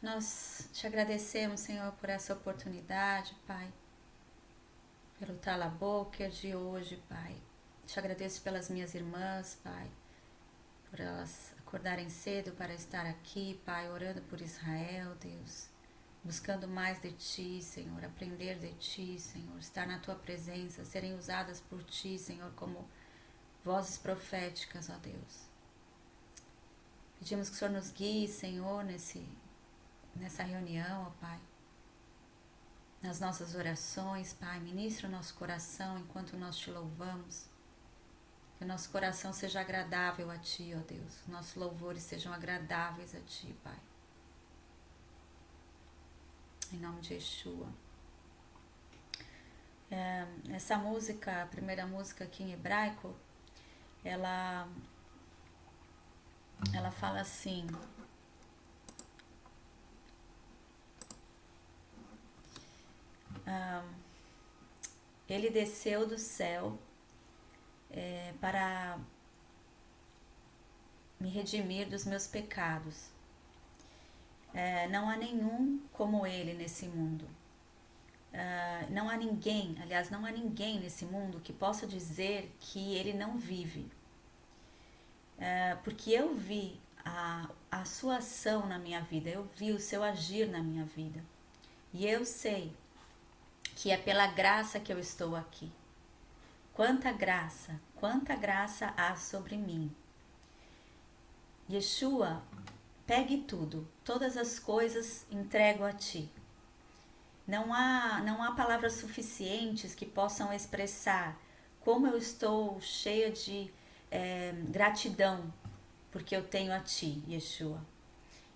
Nós te agradecemos, Senhor, por essa oportunidade, Pai, pelo Talaboker de hoje, Pai. Te agradeço pelas minhas irmãs, Pai, por elas acordarem cedo para estar aqui, Pai, orando por Israel, Deus, buscando mais de Ti, Senhor, aprender de Ti, Senhor, estar na Tua presença, serem usadas por Ti, Senhor, como vozes proféticas, ó Deus. Pedimos que o Senhor nos guie, Senhor, nessa reunião, ó Pai, nas nossas orações, Pai, ministra o nosso coração enquanto nós Te louvamos. Que o nosso coração seja agradável a Ti, ó Deus. Nossos louvores sejam agradáveis a Ti, Pai. Em nome de Yeshua. Essa música, a primeira música aqui em hebraico, ela fala assim: Ele desceu do céu para me redimir dos meus pecados. Não há nenhum como Ele nesse mundo. Não há ninguém, aliás, não há ninguém nesse mundo que possa dizer que Ele não vive. Porque eu vi a sua ação na minha vida, eu vi o seu agir na minha vida. E eu sei que é pela graça que eu estou aqui. Quanta graça há sobre mim. Yeshua, pegue tudo, todas as coisas entrego a Ti. Não há palavras suficientes que possam expressar como eu estou cheia de gratidão porque eu tenho a Ti, Yeshua.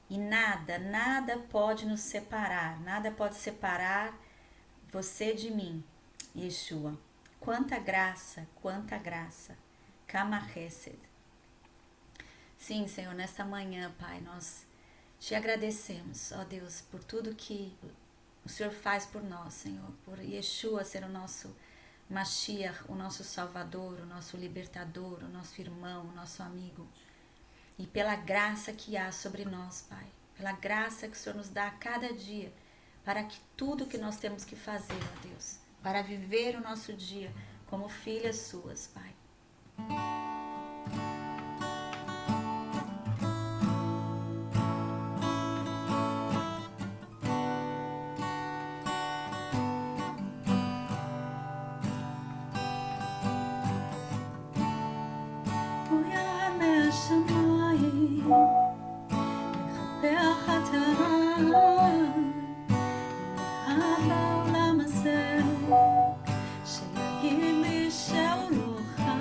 E nada pode nos separar, nada pode separar você de mim, Yeshua. Quanta graça, Kama Chesed. Sim, Senhor, nesta manhã, Pai, nós Te agradecemos, ó Deus, por tudo que o Senhor faz por nós, Senhor, por Yeshua ser o nosso Mashiach, o nosso Salvador, o nosso Libertador, o nosso irmão, o nosso amigo. E pela graça que há sobre nós, Pai, pela graça que o Senhor nos dá a cada dia, para que tudo que nós temos que fazer, ó Deus, para viver o nosso dia como filhas Suas, Pai. שיגיד לי שהוא לא חי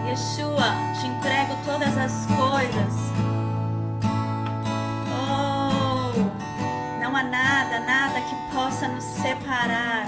Yeshua, te entrego todas as coisas. Oh, não há nada, nada que possa nos separar.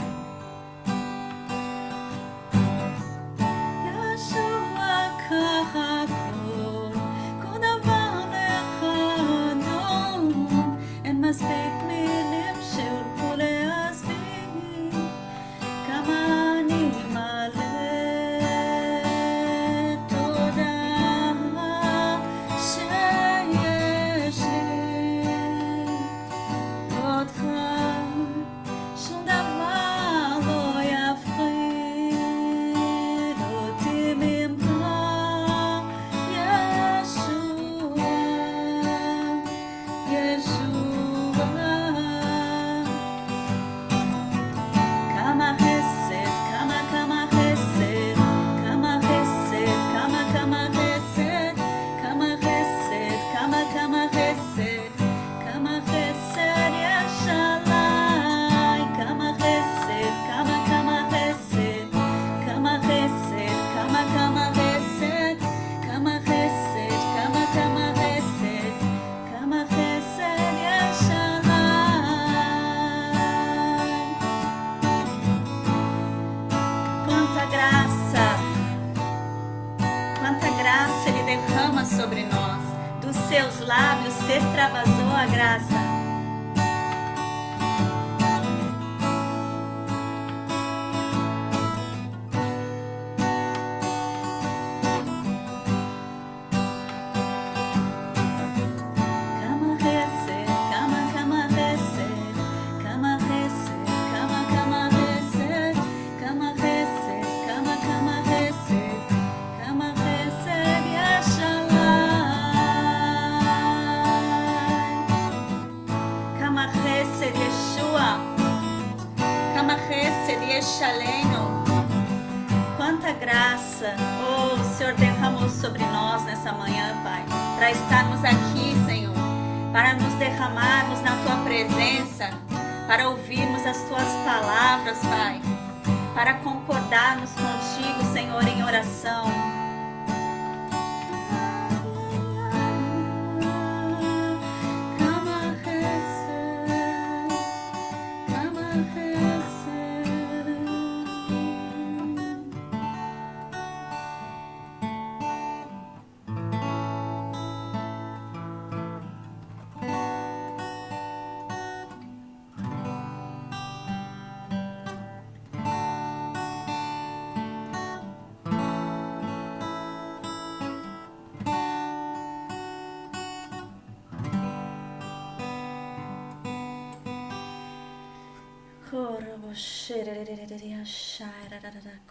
Sobre nós, dos seus lábios se extravasou a graça. Quanta graça, oh, o Senhor derramou sobre nós nessa manhã, Pai, para estarmos aqui, Senhor, para nos derramarmos na Tua presença, para ouvirmos as Tuas palavras, Pai, para concordarmos contigo, Senhor, em oração.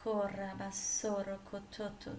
Corra basoro kototo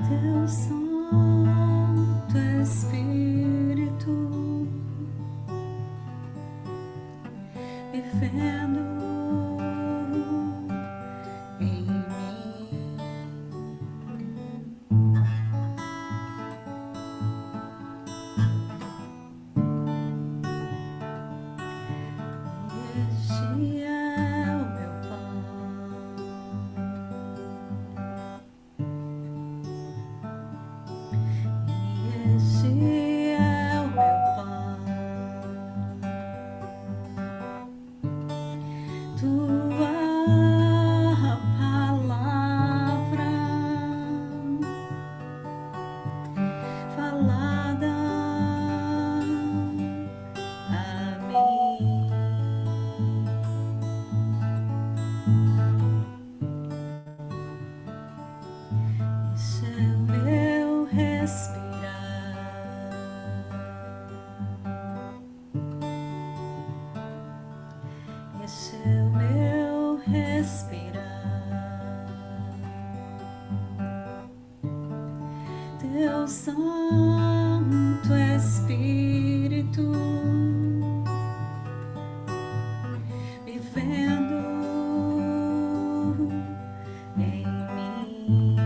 Teu Santo Espírito vivendo em mim. Este é o meu pão. Esse é o meu respirar. Teu Santo Espírito vivendo em mim.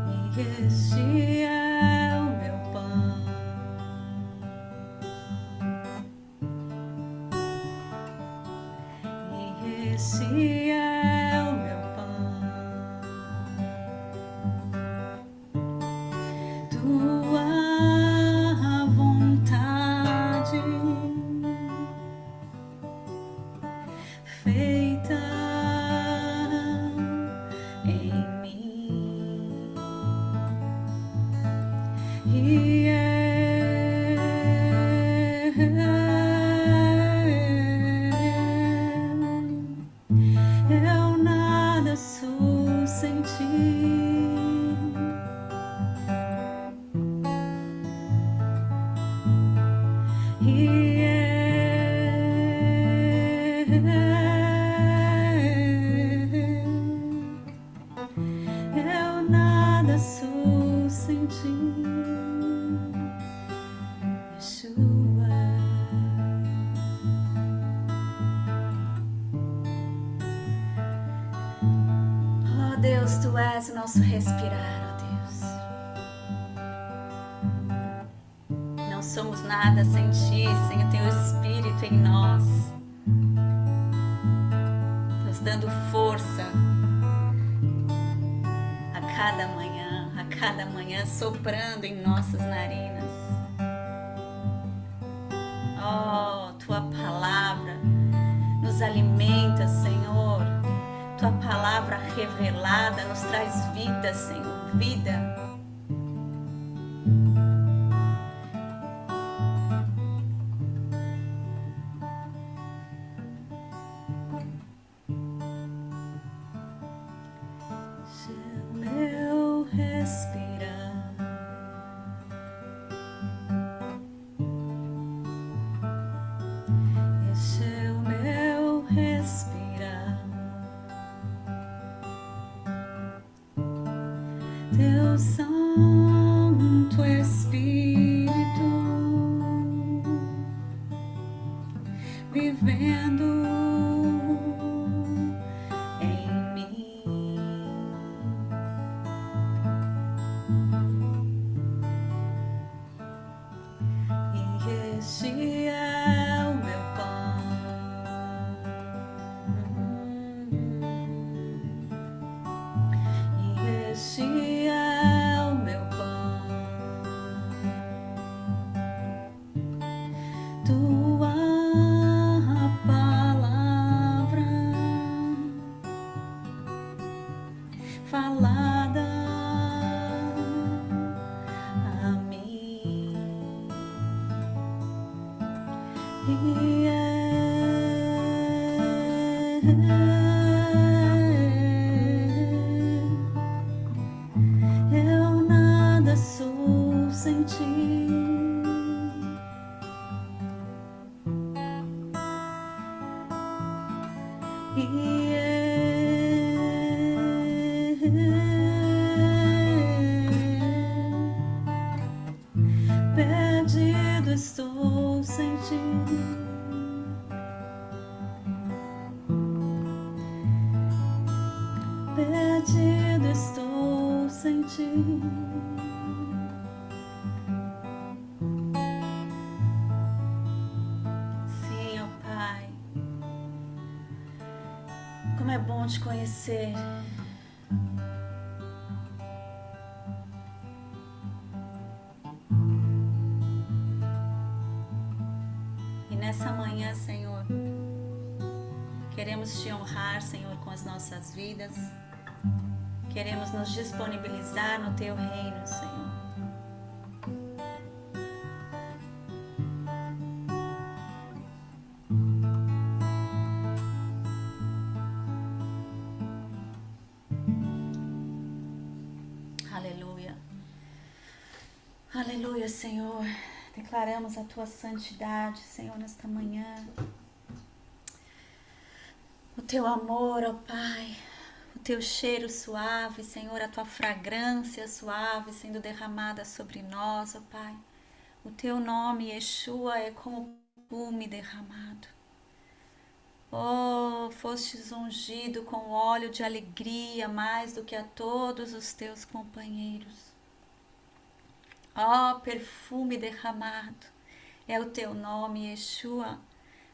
E este é o meu pão. E este é o meu pão. Tua vontade feita em mim. E eu nada sou sem ti. E eu nada sou sem ti, Yeshua. Oh Deus, Tu és o nosso respirar, ó Deus. Não somos nada sem Ti, sem o Teu Espírito em nós, nos dando força a cada manhã, soprando em nossas narinas. Oh, Tua palavra nos alimenta, Senhor. Tua palavra revelada nos traz vida, Senhor, vida. Seu meu respirar, esse é o meu respirar. Teu Santo Espírito vivendo em mim. E este é o meu pão. E este é o meu pão. Tua palavra falada a mim. E eu nada sou sem ti. Perdido estou sem ti. Perdido estou sem ti. Sim, ó Pai, como é bom te conhecer. E nessa manhã, Senhor, queremos te honrar, Senhor, com as nossas vidas. Queremos nos disponibilizar no Teu reino, Senhor. Aleluia. Aleluia, Senhor. Declaramos a tua santidade, Senhor, nesta manhã. O teu amor, ó Pai. O teu cheiro suave, Senhor, a tua fragrância suave sendo derramada sobre nós, ó Pai. O teu nome, Yeshua, é como perfume derramado. Oh, fostes ungido com óleo de alegria mais do que a todos os teus companheiros. Oh, perfume derramado, é o teu nome, Yeshua.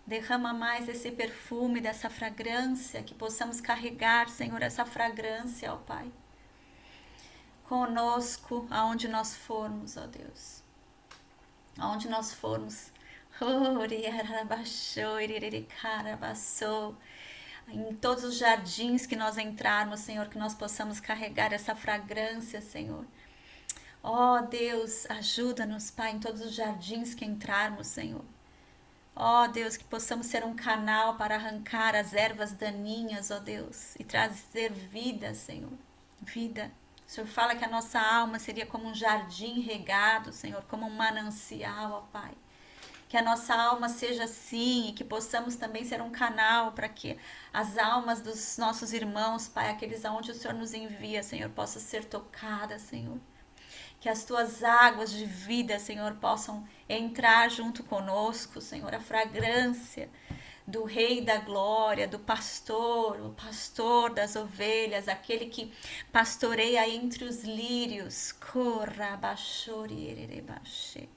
Derrama mais esse perfume, dessa fragrância, que possamos carregar, Senhor, essa fragrância, ó Pai, conosco, aonde nós formos, ó Deus. Aonde nós formos. Em todos os jardins que nós entrarmos, Senhor, que nós possamos carregar essa fragrância, Senhor. Ó Deus, ajuda-nos, Pai, em todos os jardins que entrarmos, Senhor. Ó Deus, que possamos ser um canal para arrancar as ervas daninhas, ó Deus, e trazer vida, Senhor. Vida. O Senhor fala que a nossa alma seria como um jardim regado, Senhor, como um manancial, ó Pai. Que a nossa alma seja assim e que possamos também ser um canal para que as almas dos nossos irmãos, Pai, aqueles aonde o Senhor nos envia, Senhor, possam ser tocadas, Senhor. Que as tuas águas de vida, Senhor, possam entrar junto conosco, Senhor, a fragrância do Rei da Glória, do pastor, o pastor das ovelhas, aquele que pastoreia entre os lírios. Corra, bachori, ererebaxe.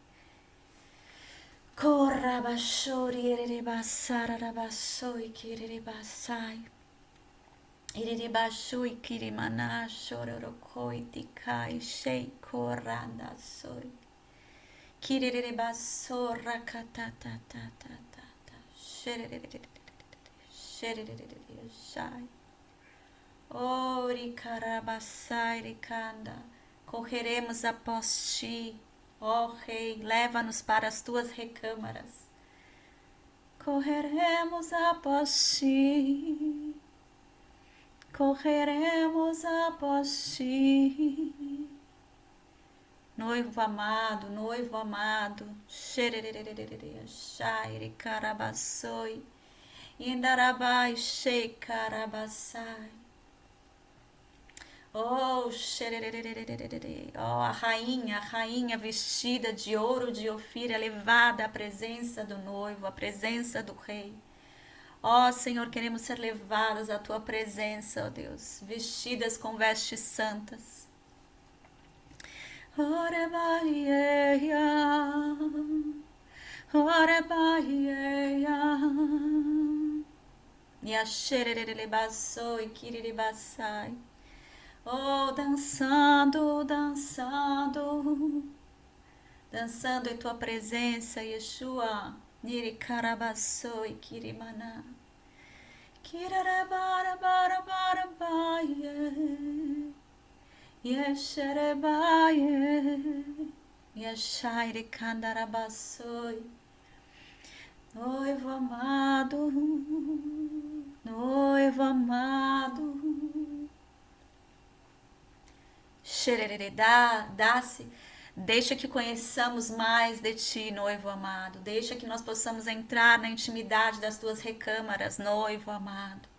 Corra, bachori, ererebassara, rabassoi, kererebasai. Iriribashui kirimana shororokoi tikai shei koranda soi. Kiriribasora katatatatata. Shai. Ori karabasai rikanda. Correremos após ti, ó Rei, leva-nos para as tuas recâmaras. Correremos após ti. Correremos após ti. Noivo amado, xerererererere, carabassoi, indarabai, carabassai. Oh, xerererererere, oh, a rainha vestida de ouro de Ofir, levada à presença do noivo, à presença do rei. Ó Senhor, queremos ser levadas à tua presença, ó Deus, vestidas com vestes santas. E a xererelebaçou e kiriribaçai. Oh, dançando, dançando em tua presença, Yeshua. Nirikarabaçou e kirimaná. Kirarabarabarabarabaie. Yesherebaie. Yeshaire kandarabaçoi. Noivo amado, noivo amado. Xererere, dá-se. Deixa que conheçamos mais de ti, noivo amado. Deixa que nós possamos entrar na intimidade das tuas recâmaras, noivo amado.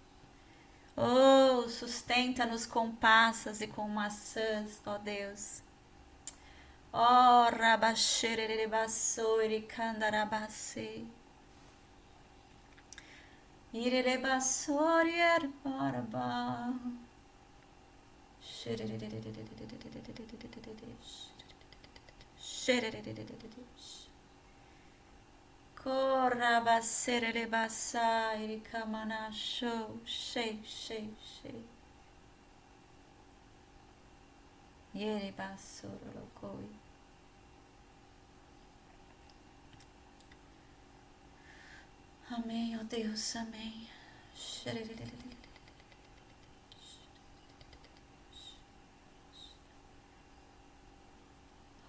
Oh, sustenta-nos com passas e com maçãs, ó Deus. Oh, rabaxerere baçoire candarabacê. Irere baçore erbarabá. Corra bacerere baçaire camana show, shei. Yere baçorolocoi. Amém, ó Deus, amém.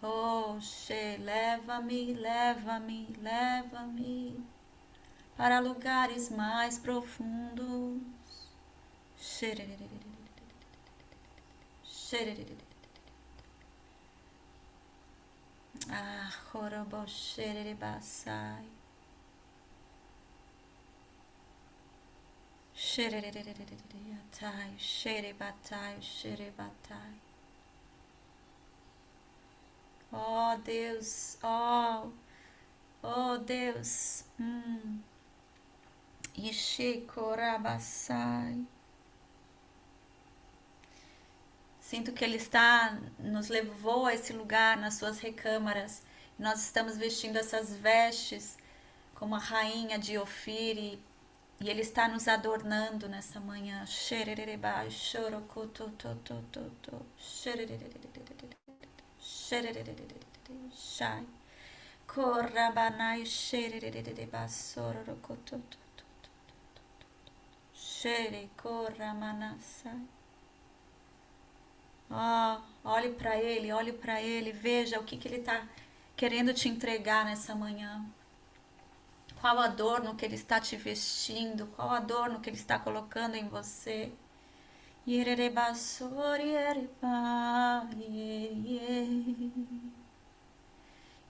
Oh, leva-me para lugares mais profundos. Ah, Horobo Xererebasai. Xererererereretai, Xerebatai, Xerebatai. Oh Deus, oh Deus. Ishikorabasai. Sinto que Ele está, nos levou a esse lugar nas suas recâmaras. Nós estamos vestindo essas vestes como a rainha de Ofir e Ele está nos adornando nessa manhã. Xerereba, xorocototototo, xererererererere, xererererererere, xai. Korabanai, xererererereba, sororocotototo, xere, koramanasai. Olhe para Ele, veja o que Ele está querendo te entregar nessa manhã. Qual adorno que Ele está te vestindo, qual adorno que Ele está colocando em você. Yerereba sori yereba ye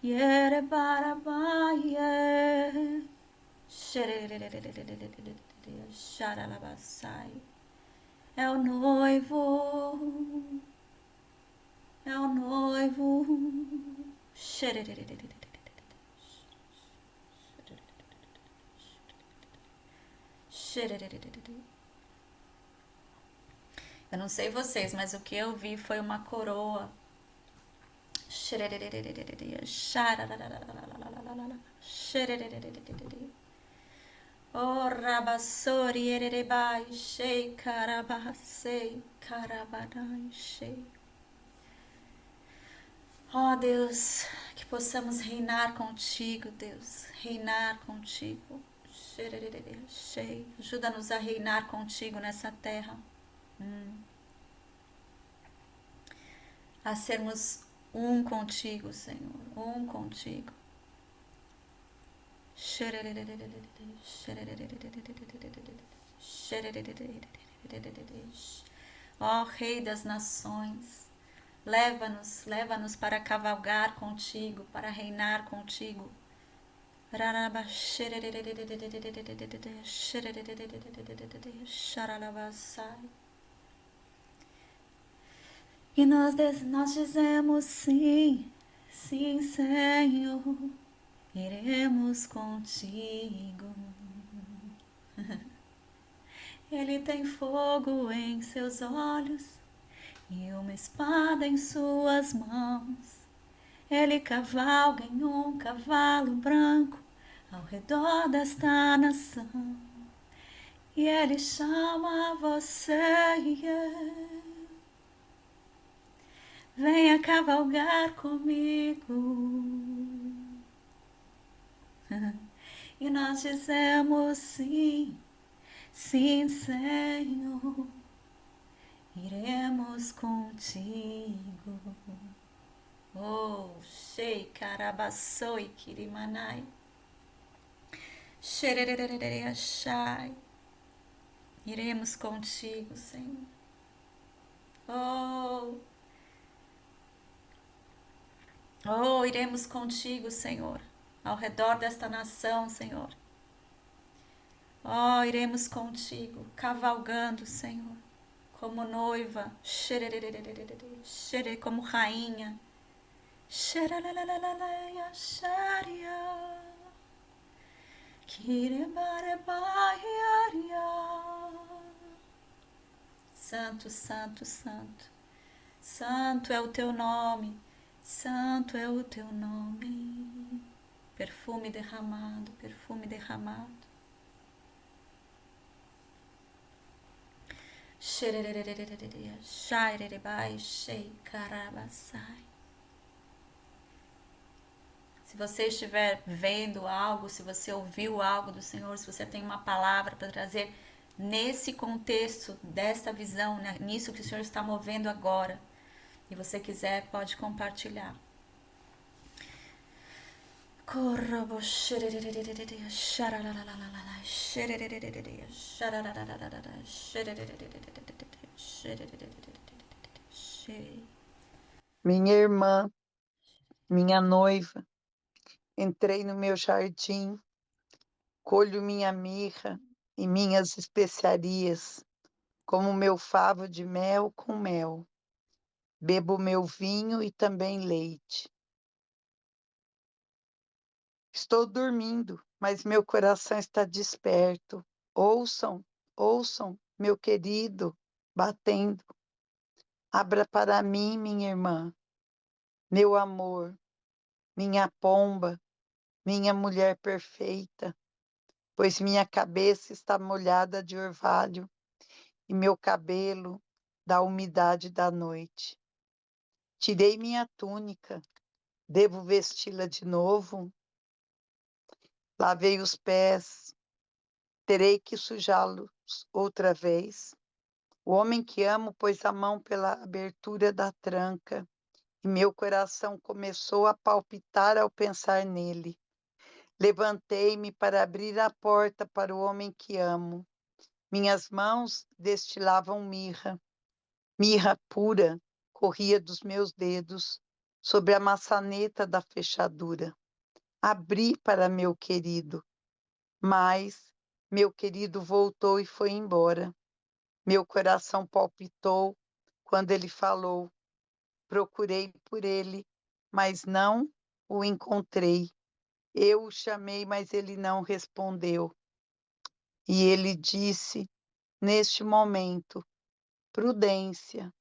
yerebaraba ye xaralabasai. É o noivo, é o noivo. Eu não sei vocês, mas o que eu vi foi uma coroa. Oh, rabassori erebai, shei karabasei karabanai shei. Oh Deus, que possamos reinar contigo, Deus, reinar contigo. Ajuda-nos a reinar contigo nessa terra. A sermos um contigo, Senhor, um contigo. Ó Rei das Nações, leva-nos para cavalgar contigo, para reinar contigo. E nós dizemos sim, sim, Senhor, iremos contigo. Ele tem fogo em seus olhos e uma espada em suas mãos. Ele cavalga em um cavalo branco ao redor desta nação. E ele chama você, venha cavalgar comigo. E nós dizemos sim, sim, Senhor, iremos contigo. Oh, Shei Karabassoi Kirimanai. Xerererererechai. Iremos contigo, Senhor. Oh, iremos contigo, Senhor, ao redor desta nação, Senhor. Oh, iremos contigo, cavalgando, Senhor, como noiva, como rainha. Santo, santo, santo. Santo é o teu nome. Santo é o teu nome. Perfume derramado, perfume derramado. Se você estiver vendo algo, se você ouviu algo do Senhor, se você tem uma palavra para trazer nesse contexto desta visão, né, nisso que o Senhor está movendo agora, e você quiser, pode compartilhar. Minha irmã, minha noiva. Entrei no meu jardim, colho minha mirra e minhas especiarias, como meu favo de mel com mel. Bebo meu vinho e também leite. Estou dormindo, mas meu coração está desperto. Ouçam, ouçam, meu querido, batendo. Abra para mim, minha irmã, meu amor, minha pomba, minha mulher perfeita, pois minha cabeça está molhada de orvalho e meu cabelo da umidade da noite. Tirei minha túnica, devo vesti-la de novo? Lavei os pés, terei que sujá-los outra vez. O homem que amo pôs a mão pela abertura da tranca e meu coração começou a palpitar ao pensar nele. Levantei-me para abrir a porta para o homem que amo. Minhas mãos destilavam mirra. Mirra pura corria dos meus dedos sobre a maçaneta da fechadura. Abri para meu querido, mas meu querido voltou e foi embora. Meu coração palpitou quando ele falou. Procurei por ele, mas não o encontrei. Eu o chamei, mas ele não respondeu. E ele disse, neste momento, prudência,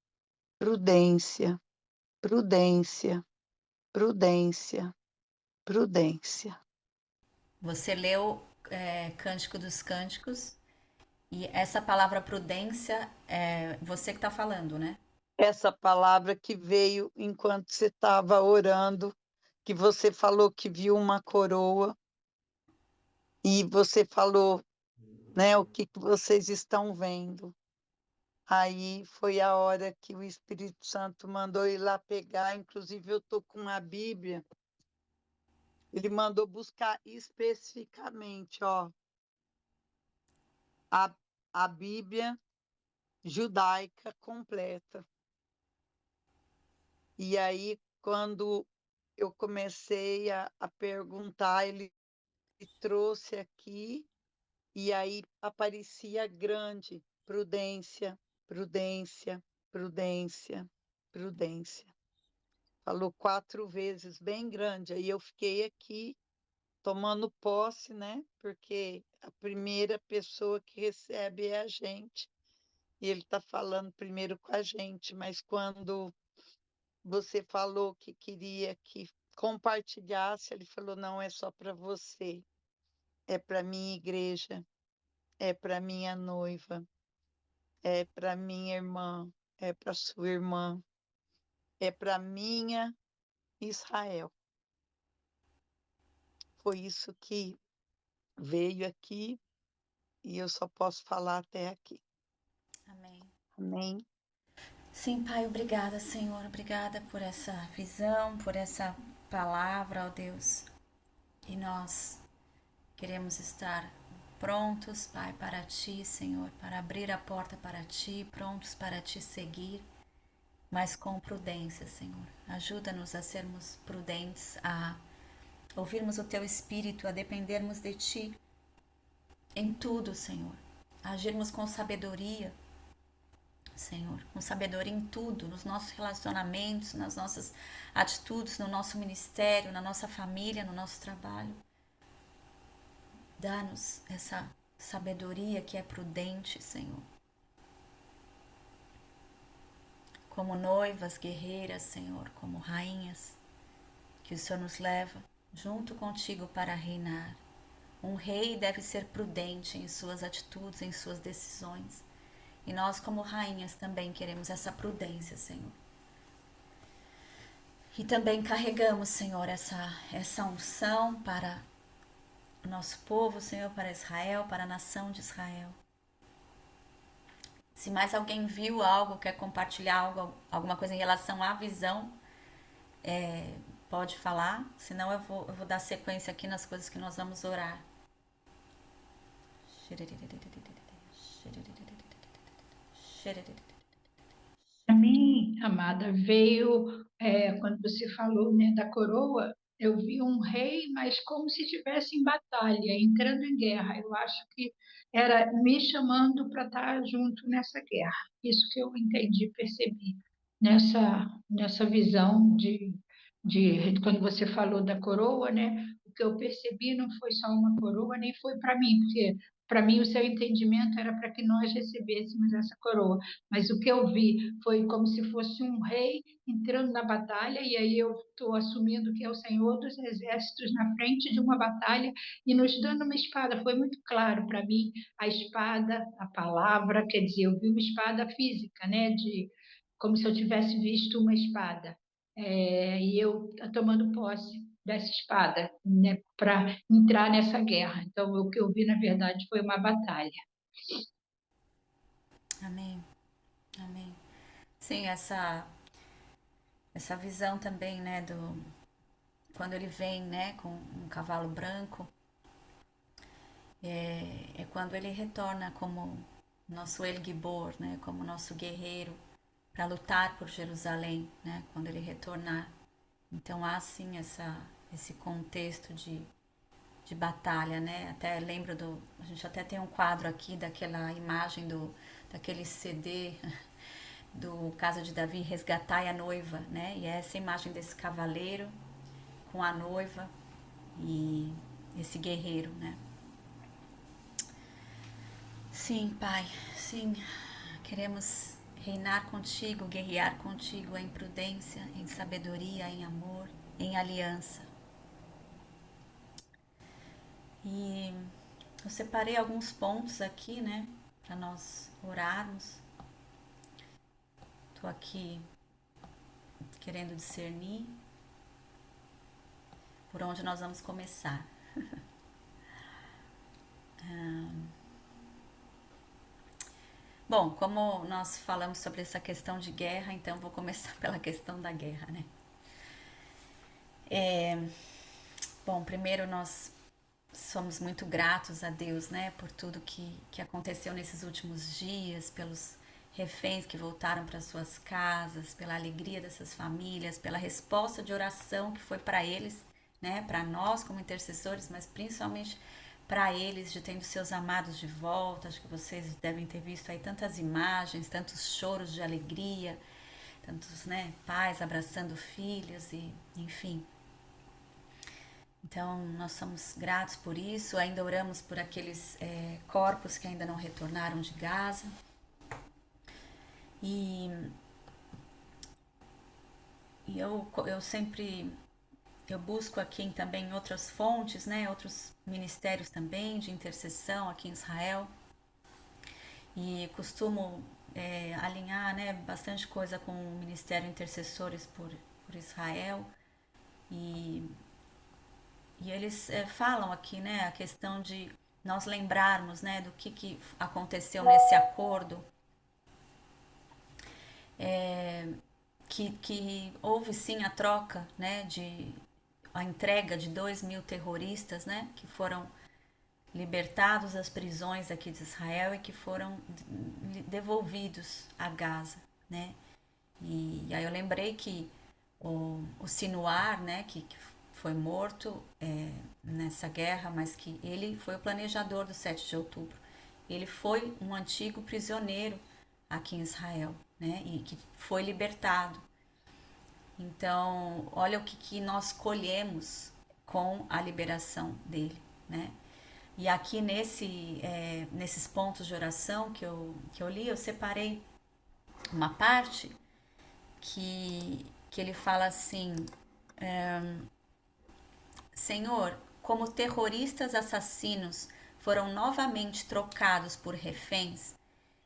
prudência, prudência, prudência, prudência. Você leu Cântico dos Cânticos e essa palavra prudência é você que está falando, né? Essa palavra que veio enquanto você estava orando, que você falou que viu uma coroa, e você falou, né, o que vocês estão vendo. Aí foi a hora que o Espírito Santo mandou ir lá pegar, inclusive eu estou com a Bíblia, ele mandou buscar especificamente, ó, a, a Bíblia judaica completa. E aí, quando eu comecei a perguntar, ele trouxe aqui, e aí aparecia grande, prudência, prudência, prudência, prudência. Falou 4 vezes, bem grande. Aí eu fiquei aqui tomando posse, né? Porque a primeira pessoa que recebe é a gente. E ele está falando primeiro com a gente, mas quando você falou que queria que compartilhasse, ele falou: não é só para você, é para minha igreja, é para minha noiva, é para minha irmã, é para sua irmã, é para minha Israel. Foi isso que veio aqui e eu só posso falar até aqui. Amém. Amém. Sim, Pai, obrigada, Senhor. Obrigada por essa visão, por essa palavra, ó Deus. E nós queremos estar prontos, Pai, para Ti, Senhor, para abrir a porta para Ti, prontos para Te seguir, mas com prudência, Senhor. Ajuda-nos a sermos prudentes, a ouvirmos o Teu Espírito, a dependermos de Ti em tudo, Senhor. A agirmos com sabedoria, Senhor, com sabedoria em tudo, nos nossos relacionamentos, nas nossas atitudes, no nosso ministério, na nossa família, no nosso trabalho. Dá-nos essa sabedoria que é prudente, Senhor. Como noivas guerreiras, Senhor, como rainhas, que o Senhor nos leva junto contigo para reinar. Um rei deve ser prudente em suas atitudes, em suas decisões. E nós, como rainhas, também queremos essa prudência, Senhor. E também carregamos, Senhor, essa unção para o nosso povo, Senhor, para Israel, para a nação de Israel. Se mais alguém viu algo, quer compartilhar algo, alguma coisa em relação à visão, pode falar. Senão eu vou dar sequência aqui nas coisas que nós vamos orar. Para mim, amada, veio quando você falou, né, da coroa, eu vi um rei, mas como se estivesse em batalha, entrando em guerra. Eu acho que era me chamando para estar junto nessa guerra. Isso que eu entendi, percebi nessa visão de quando você falou da coroa, né? O que eu percebi não foi só uma coroa, nem foi para mim, porque para mim o seu entendimento era para que nós recebêssemos essa coroa. Mas o que eu vi foi como se fosse um rei entrando na batalha, e aí eu estou assumindo que é o Senhor dos Exércitos na frente de uma batalha e nos dando uma espada. Foi muito claro para mim a espada, a palavra, quer dizer, eu vi uma espada física, né, como se eu tivesse visto uma espada. E eu tomando posse dessa espada, né, para entrar nessa guerra. Então, o que eu vi, na verdade, foi uma batalha. Amém. Amém. Sim, essa visão também, né, do quando ele vem, né, com um cavalo branco, é quando ele retorna como nosso El Gibor, né, como nosso guerreiro para lutar por Jerusalém, né, quando ele retornar. Então há sim esse contexto de batalha, né? Até lembro a gente até tem um quadro aqui daquela imagem daquele CD do Casa de Davi, Resgatai a Noiva, né? E é essa imagem desse cavaleiro com a noiva e esse guerreiro, né? Sim, Pai, sim, queremos reinar contigo, guerrear contigo em prudência, em sabedoria, em amor, em aliança. E eu separei alguns pontos aqui, né, para nós orarmos. Tô aqui querendo discernir por onde nós vamos começar. Bom, como nós falamos sobre essa questão de guerra, então vou começar pela questão da guerra, né? Bom, primeiro nós somos muito gratos a Deus, né, por tudo que aconteceu nesses últimos dias, pelos reféns que voltaram para suas casas, pela alegria dessas famílias, pela resposta de oração que foi para eles, né, para nós como intercessores, mas principalmente para eles de tendo seus amados de volta. Acho que vocês devem ter visto aí tantas imagens, tantos choros de alegria, tantos, né, pais abraçando filhos e, enfim. Então, nós somos gratos por isso. Ainda oramos por aqueles corpos que ainda não retornaram de Gaza. E, eu sempre eu busco aqui também outras fontes, né, outros ministérios também de intercessão aqui em Israel. E costumo alinhar, né, bastante coisa com o Ministério Intercessores por Israel. E E eles falam aqui, né, a questão de nós lembrarmos, né, do que aconteceu nesse acordo, que houve sim a troca, né, a entrega de 2.000 terroristas, né, que foram libertados das prisões aqui de Israel e que foram devolvidos a Gaza, né. E aí eu lembrei que o Sinuar, né, que foi morto nessa guerra, mas que ele foi o planejador do 7 de outubro. Ele foi um antigo prisioneiro aqui em Israel, né, e que foi libertado. Então, olha o que nós colhemos com a liberação dele, né? E aqui nesses pontos de oração que eu li, eu separei uma parte que ele fala assim: Senhor, como terroristas assassinos foram novamente trocados por reféns,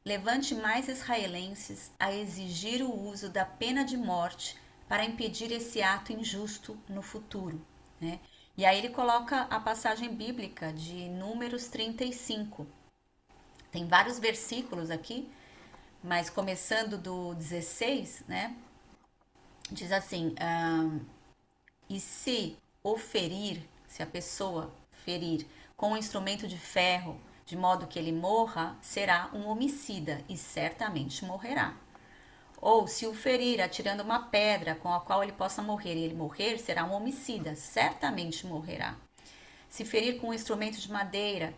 levante mais israelenses a exigir o uso da pena de morte para impedir esse ato injusto no futuro, né? E aí ele coloca a passagem bíblica de Números 35. Tem vários versículos aqui, mas começando do 16, né? Diz assim: e se o ferir, se a pessoa ferir com um instrumento de ferro, de modo que ele morra, será um homicida e certamente morrerá. Ou se o ferir atirando uma pedra com a qual ele possa morrer e ele morrer, será um homicida, certamente morrerá. Se ferir com um instrumento de madeira,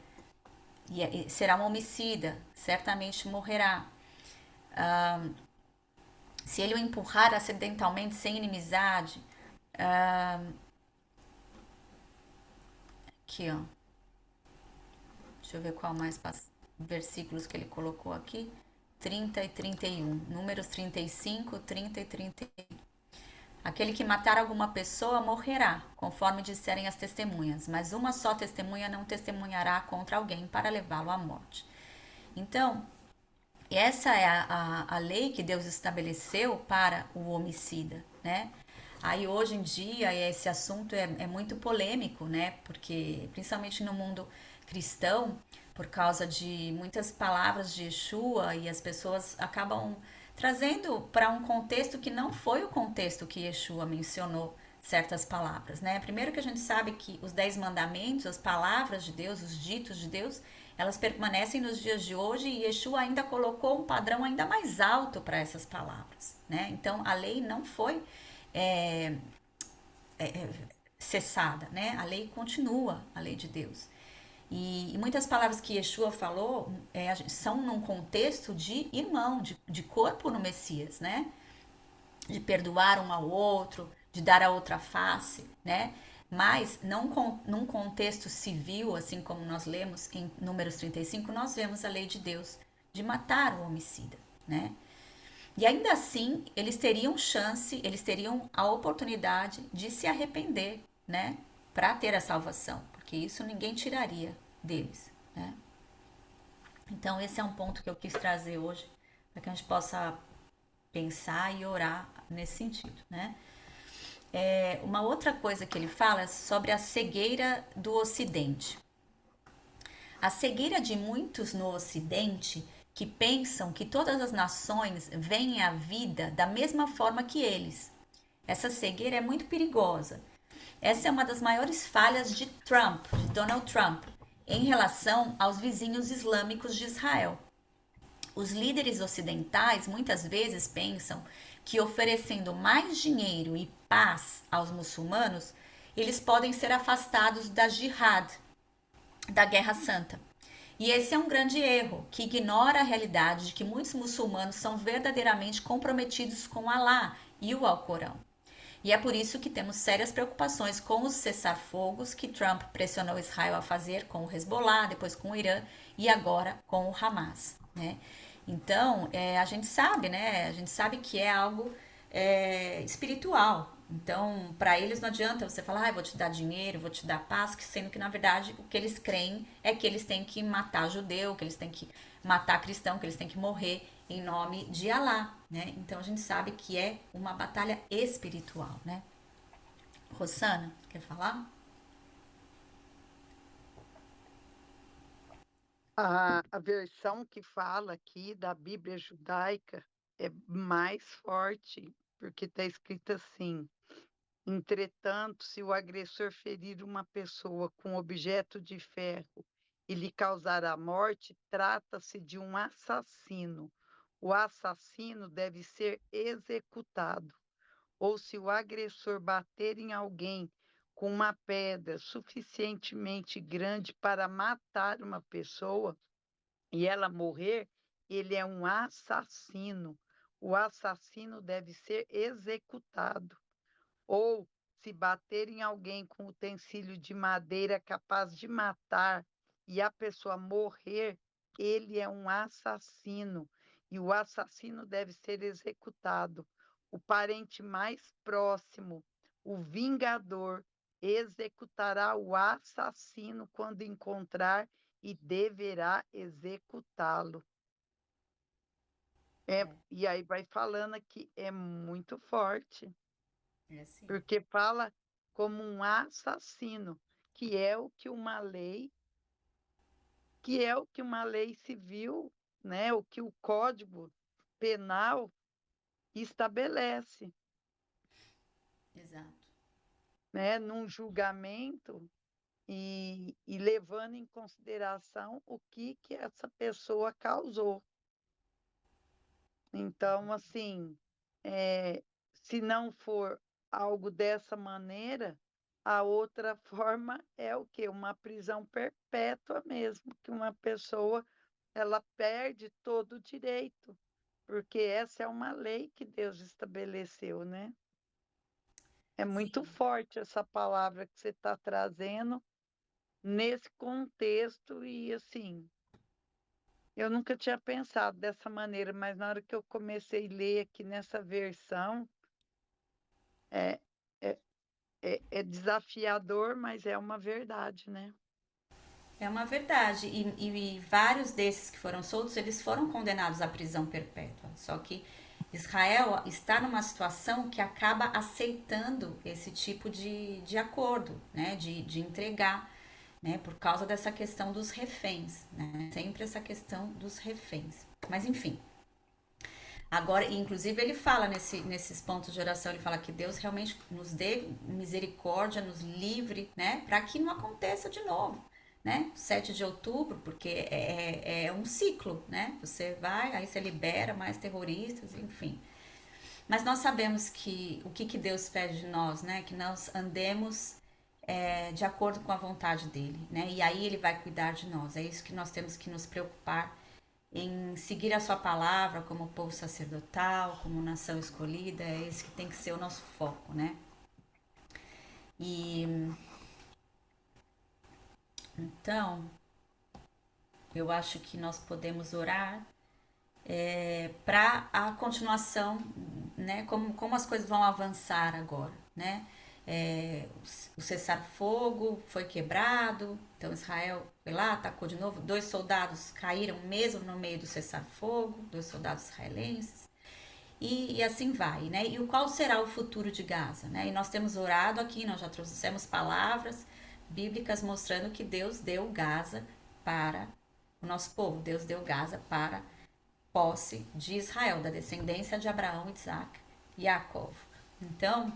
será um homicida, certamente morrerá. Se ele o empurrar acidentalmente sem inimizade, aqui ó, deixa eu ver qual mais versículos que ele colocou aqui, 30 e 31, números 35, 30 e 31. Aquele que matar alguma pessoa morrerá, conforme disserem as testemunhas, mas uma só testemunha não testemunhará contra alguém para levá-lo à morte. Então, essa é a lei que Deus estabeleceu para o homicida, né? Aí hoje em dia esse assunto é muito polêmico, né? Porque principalmente no mundo cristão, por causa de muitas palavras de Yeshua e as pessoas acabam trazendo para um contexto que não foi o contexto que Yeshua mencionou certas palavras, né? Primeiro que a gente sabe que os 10 mandamentos, as palavras de Deus, os ditos de Deus, elas permanecem nos dias de hoje e Yeshua ainda colocou um padrão ainda mais alto para essas palavras, né? Então a lei não foi é, cessada, né? A lei continua, a lei de Deus. E muitas palavras que Yeshua falou são num contexto de irmão, de corpo no Messias, né? De perdoar um ao outro, de dar a outra face, né? Mas não num contexto civil, assim como nós lemos em Números 35, nós vemos a lei de Deus de matar o homicida, né? E ainda assim, eles teriam chance, eles teriam a oportunidade de se arrepender, né? Para ter a salvação, porque isso ninguém tiraria deles, né? Então, esse é um ponto que eu quis trazer hoje, para que a gente possa pensar e orar nesse sentido, né? Uma outra coisa que ele fala é sobre a cegueira do Ocidente. A cegueira de muitos no Ocidente que pensam que todas as nações veem a vida da mesma forma que eles. Essa cegueira é muito perigosa. Essa é uma das maiores falhas de Trump, de Donald Trump, em relação aos vizinhos islâmicos de Israel. Os líderes ocidentais muitas vezes pensam que oferecendo mais dinheiro e paz aos muçulmanos, eles podem ser afastados da jihad, da Guerra Santa. E esse é um grande erro, que ignora a realidade de que muitos muçulmanos são verdadeiramente comprometidos com Alá e o Alcorão. E é por isso que temos sérias preocupações com os cessar-fogos que Trump pressionou Israel a fazer com o Hezbollah, depois com o Irã e agora com o Hamas, né? Então, a gente sabe, né? A gente sabe que é algo espiritual. Então, para eles não adianta você falar, vou te dar dinheiro, vou te dar paz, sendo que na verdade o que eles creem é que eles têm que matar judeu, que eles têm que matar cristão, que eles têm que morrer em nome de Alá, né? Então a gente sabe que é uma batalha espiritual, né? Rosana, quer falar? A versão que fala aqui da Bíblia judaica é mais forte, porque está escrito assim: entretanto, se o agressor ferir uma pessoa com objeto de ferro e lhe causar a morte, trata-se de um assassino. O assassino deve ser executado. Ou se o agressor bater em alguém com uma pedra suficientemente grande para matar uma pessoa e ela morrer, ele é um assassino. O assassino deve ser executado. Ou se bater em alguém com utensílio de madeira capaz de matar e a pessoa morrer, ele é um assassino e o assassino deve ser executado. O parente mais próximo, o vingador, executará o assassino quando encontrar e deverá executá-lo. E aí vai falando que é muito forte. É sim. Porque fala como um assassino, que é o que uma lei, que é o que uma lei civil, né, o que o Código Penal estabelece, Exato. né, num julgamento e levando em consideração o que essa pessoa causou. Então, assim, se não for algo dessa maneira, a outra forma é o quê? Uma prisão perpétua mesmo, que uma pessoa ela perde todo o direito, porque essa é uma lei que Deus estabeleceu, né? É muito Sim. forte essa palavra que você está trazendo nesse contexto e assim, eu nunca tinha pensado dessa maneira, mas na hora que eu comecei a ler aqui nessa versão, é, é, é desafiador, mas é uma verdade, né? É uma verdade. E vários desses que foram soltos, eles foram condenados à prisão perpétua. Só que Israel está numa situação que acaba aceitando esse tipo de acordo, né? De entregar, né? Por causa dessa questão dos reféns, né? Sempre essa questão dos reféns. Mas enfim. Agora, inclusive, ele fala nesses pontos de oração, ele fala que Deus realmente nos dê misericórdia, nos livre, né? Para que não aconteça de novo, né? 7 de outubro, porque é um ciclo, né? Você vai, aí você libera mais terroristas, enfim. Mas nós sabemos que o que Deus pede de nós, né? Que nós andemos de acordo com a vontade dele, né? E aí ele vai cuidar de nós. É isso que nós temos que nos preocupar em seguir a sua palavra como povo sacerdotal, como nação escolhida. É esse que tem que ser o nosso foco, né? E então eu acho que nós podemos orar para a continuação, né? Como as coisas vão avançar agora, né? O cessar-fogo foi quebrado, então Israel foi lá, atacou de novo. 2 soldados caíram mesmo no meio do cessar-fogo, 2 soldados israelenses. E assim vai, né? E qual será o futuro de Gaza, né? E nós temos orado aqui, nós já trouxemos palavras bíblicas mostrando que Deus deu Gaza para o nosso povo, Deus deu Gaza para posse de Israel, da descendência de Abraão, Isaac e Jacó. Então,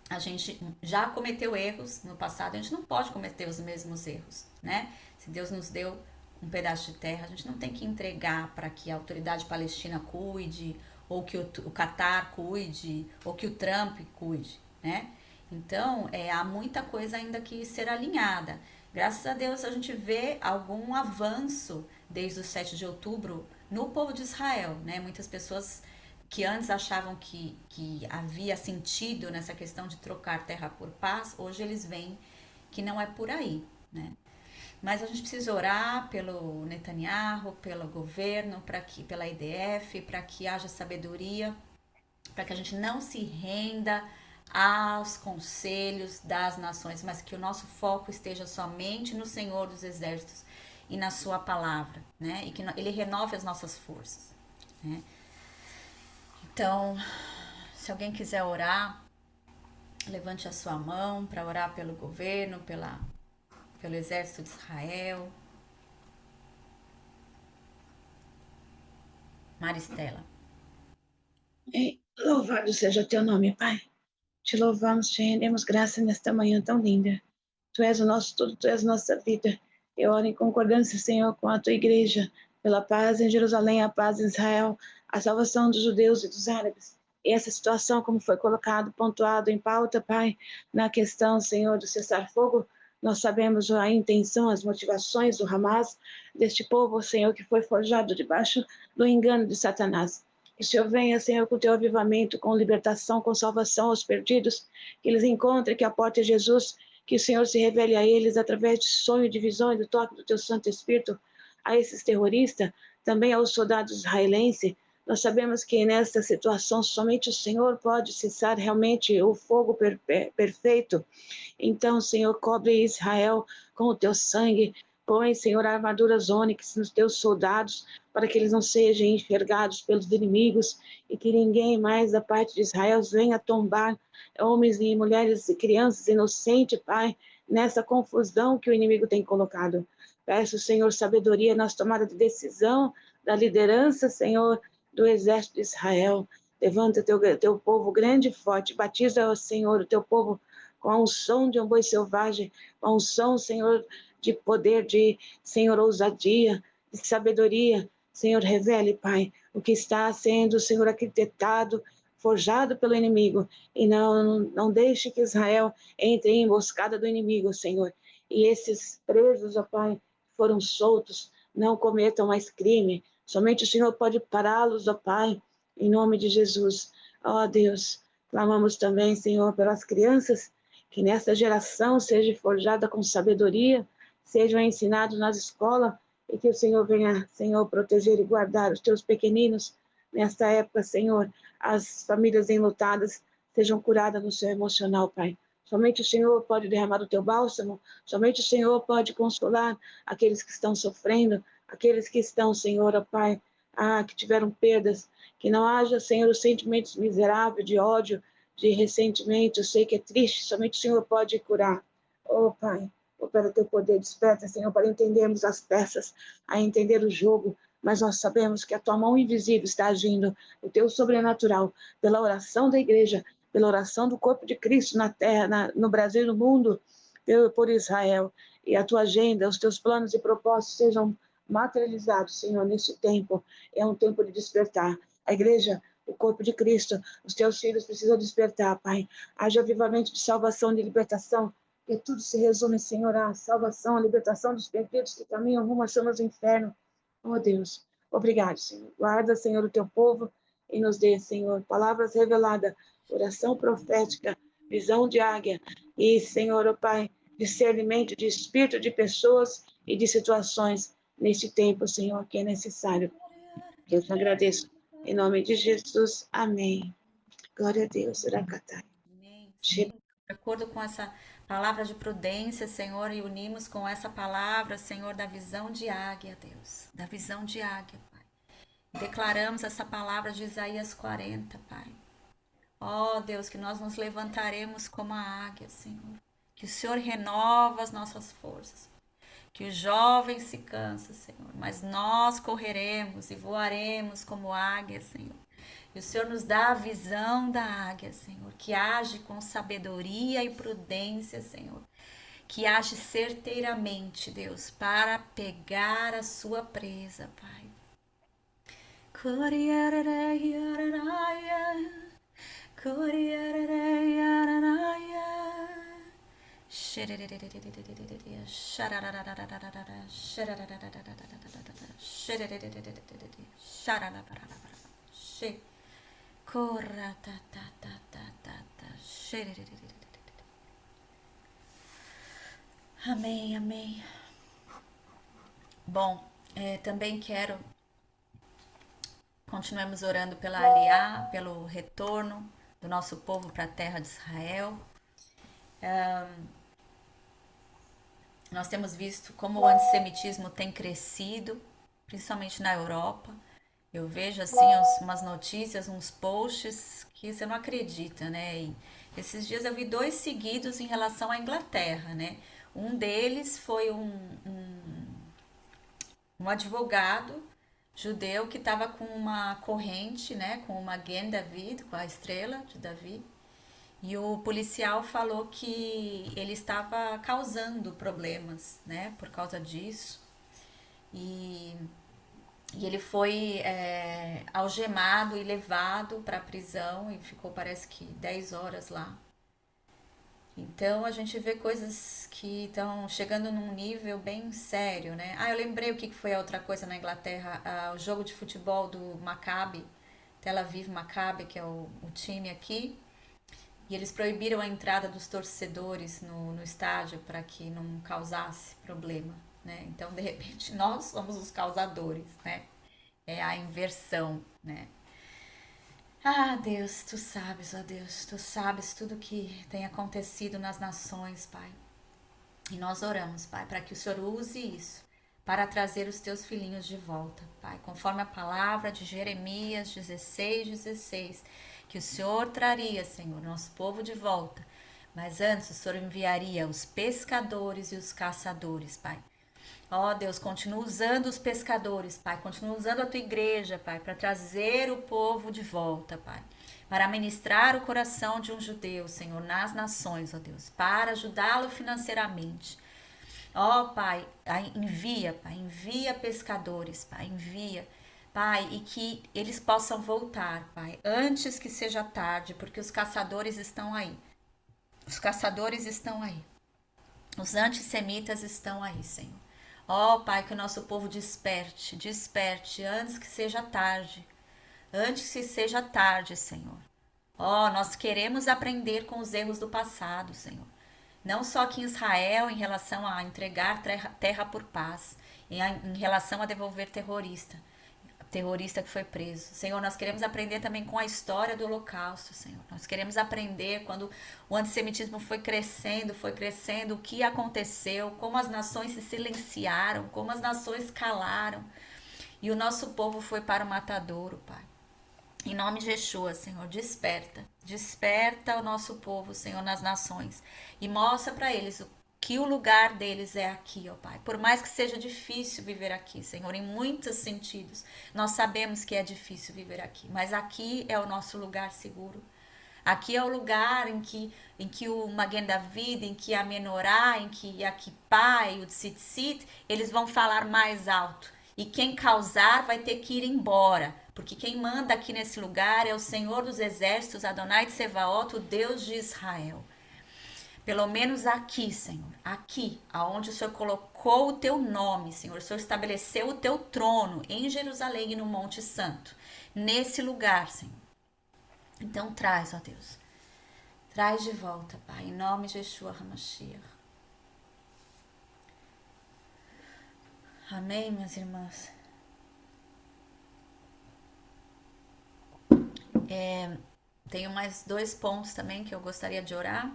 a gente já cometeu erros no passado, a gente não pode cometer os mesmos erros, né? Se Deus nos deu um pedaço de terra, a gente não tem que entregar para que a autoridade palestina cuide, ou que o Catar cuide, ou que o Trump cuide, né? Então, há muita coisa ainda que ser alinhada. Graças a Deus a gente vê algum avanço desde o 7 de outubro no povo de Israel, né? Muitas pessoas que antes achavam que havia sentido nessa questão de trocar terra por paz, hoje eles veem que não é por aí, né? Mas a gente precisa orar pelo Netanyahu, pelo governo, pela IDF, para que haja sabedoria, para que a gente não se renda aos conselhos das nações, mas que o nosso foco esteja somente no Senhor dos Exércitos e na sua palavra, né? E que ele renove as nossas forças, né? Então, se alguém quiser orar, levante a sua mão para orar pelo governo, pelo exército de Israel. Maristela. Louvado seja teu nome, Pai. Te louvamos, te rendemos graça nesta manhã tão linda. Tu és o nosso tudo, tu és nossa vida. Eu oro em concordância, Senhor, com a tua igreja, pela paz em Jerusalém, a paz em Israel, a salvação dos judeus e dos árabes. E essa situação, como foi colocado, pontuado em pauta, Pai, na questão, Senhor, do cessar-fogo, nós sabemos a intenção, as motivações do Hamas, deste povo, Senhor, que foi forjado debaixo do engano de Satanás. Que o Senhor venha, Senhor, com o teu avivamento, com libertação, com salvação aos perdidos, que eles encontrem que a porta é Jesus, que o Senhor se revele a eles através de sonho, de visão e do toque do teu Santo Espírito, a esses terroristas, também aos soldados israelenses. Nós sabemos que nessa situação somente o Senhor pode cessar realmente o fogo perfeito. Então, Senhor, cobre Israel com o teu sangue. Põe, Senhor, armaduras ônix nos teus soldados, para que eles não sejam enxergados pelos inimigos e que ninguém mais da parte de Israel venha tombar homens e mulheres e crianças inocentes, Pai, nessa confusão que o inimigo tem colocado. Peço, Senhor, sabedoria nas tomadas de decisão da liderança, Senhor, do exército de Israel. Levanta teu povo grande e forte. Batiza, Senhor, o teu povo com a unção de um boi selvagem, com a unção, Senhor, de poder, de, Senhor, ousadia, de sabedoria, Senhor, revele, Pai, o que está sendo, Senhor, arquitetado, forjado pelo inimigo, e não deixe que Israel entre em emboscada do inimigo, Senhor. E esses presos, ó Pai, foram soltos, não cometam mais crime. Somente o Senhor pode pará-los, ó Pai, em nome de Jesus. Ó Deus, clamamos também, Senhor, pelas crianças, que nesta geração seja forjada com sabedoria, sejam ensinados nas escolas, e que o Senhor venha, Senhor, proteger e guardar os teus pequeninos nesta época, Senhor. As famílias enlutadas sejam curadas no seu emocional, Pai. Somente o Senhor pode derramar o teu bálsamo, somente o Senhor pode consolar aqueles que estão sofrendo, aqueles que estão, Senhor, ó Pai, que tiveram perdas, que não haja, Senhor, os sentimentos miseráveis de ódio, de ressentimento. Eu sei que é triste, somente o Senhor pode curar. Oh, Pai, pelo teu poder, desperta, Senhor, para entendermos as peças, a entender o jogo, mas nós sabemos que a tua mão invisível está agindo, o teu sobrenatural, pela oração da igreja, pela oração do corpo de Cristo na terra, no Brasil e no mundo, por Israel, e a tua agenda, os teus planos e propósitos sejam materializados, Senhor, nesse tempo. É um tempo de despertar. A igreja, o corpo de Cristo, os teus filhos precisam despertar, Pai. Haja avivamento de salvação, de libertação, que tudo se resume, Senhor, à salvação, à libertação dos perdidos que caminham rumo às chamas do inferno. Oh, Deus, obrigado, Senhor. Guarda, Senhor, o teu povo e nos dê, Senhor, palavras reveladas, oração profética, visão de águia e, Senhor, oh Pai, discernimento de espírito de pessoas e de situações neste tempo, Senhor, que é necessário. Eu te agradeço. Em nome de Jesus, amém. Glória a Deus. Amém. Sim, de acordo com essa palavra de prudência, Senhor, e unimos com essa palavra, Senhor, da visão de águia, Deus. Da visão de águia, Pai. Declaramos essa palavra de Isaías 40, Pai. Ó Deus, que nós nos levantaremos como a águia, Senhor. Que o Senhor renova as nossas forças. Que os jovens se cansam, Senhor, mas nós correremos e voaremos como águia, Senhor. E o Senhor nos dá a visão da águia, Senhor, que age com sabedoria e prudência, Senhor. Que age certeiramente, Deus, para pegar a sua presa, Pai. Amém, amém. Bom, também quero continuemos orando pela Aliá, pelo retorno do nosso povo para a terra de Israel. Nós temos visto como o antissemitismo tem crescido, principalmente na Europa. Eu vejo assim umas notícias, uns posts que você não acredita, né? E esses dias eu vi 2 seguidos em relação à Inglaterra, né? Um deles foi um advogado judeu que estava com uma corrente, né? Com uma Magen David, com a estrela de Davi. E o policial falou que ele estava causando problemas, né? Por causa disso. E ele foi algemado e levado para a prisão e ficou, parece que 10 horas lá. Então a gente vê coisas que estão chegando num nível bem sério, né? Eu lembrei o que foi a outra coisa na Inglaterra, o jogo de futebol do Maccabi, Tel Aviv Maccabi, que é o time aqui, e eles proibiram a entrada dos torcedores no estádio para que não causasse problema, né? Então, de repente, nós somos os causadores, né? É a inversão, né? Deus, tu sabes, ó Deus, tu sabes tudo que tem acontecido nas nações, Pai. E nós oramos, Pai, para que o Senhor use isso para trazer os teus filhinhos de volta, Pai, conforme a palavra de Jeremias 16:16, que o Senhor traria, Senhor, nosso povo de volta. Mas antes o Senhor enviaria os pescadores e os caçadores, Pai. Ó Deus, continua usando os pescadores, Pai. Continua usando a tua igreja, Pai, para trazer o povo de volta, Pai. Para ministrar o coração de um judeu, Senhor, nas nações, ó Deus. Para ajudá-lo financeiramente. Ó Pai, envia pescadores, Pai, envia. Pai, e que eles possam voltar, Pai, antes que seja tarde, porque os caçadores estão aí. Os caçadores estão aí. Os antissemitas estão aí, Senhor. Ó, Pai, que o nosso povo desperte, desperte antes que seja tarde. Antes que seja tarde, Senhor. Ó, nós queremos aprender com os erros do passado, Senhor. Não só aqui em Israel, em relação a entregar terra por paz, em relação a devolver terrorista que foi preso. Senhor, nós queremos aprender também com a história do Holocausto, Senhor. Nós queremos aprender quando o antissemitismo foi crescendo, o que aconteceu, como as nações se silenciaram, como as nações calaram. E o nosso povo foi para o matadouro, Pai. Em nome de Yeshua, Senhor, desperta. Desperta o nosso povo, Senhor, nas nações. E mostra para eles que o lugar deles é aqui, ó Pai. Por mais que seja difícil viver aqui, Senhor, em muitos sentidos. Nós sabemos que é difícil viver aqui, mas aqui é o nosso lugar seguro. Aqui é o lugar em que o Maguen David, em que a Menorá, em que a Kippá e o Tzitzit, eles vão falar mais alto. E quem causar vai ter que ir embora, porque quem manda aqui nesse lugar é o Senhor dos Exércitos, Adonai Tsevaot, o Deus de Israel. Pelo menos aqui, Senhor, aqui, aonde o Senhor colocou o teu nome, Senhor, o Senhor estabeleceu o teu trono em Jerusalém e no Monte Santo, nesse lugar, Senhor. Então traz, ó Deus, traz de volta, Pai, em nome de Yeshua HaMashiach. Amém, minhas irmãs? Tenho mais 2 pontos também que eu gostaria de orar.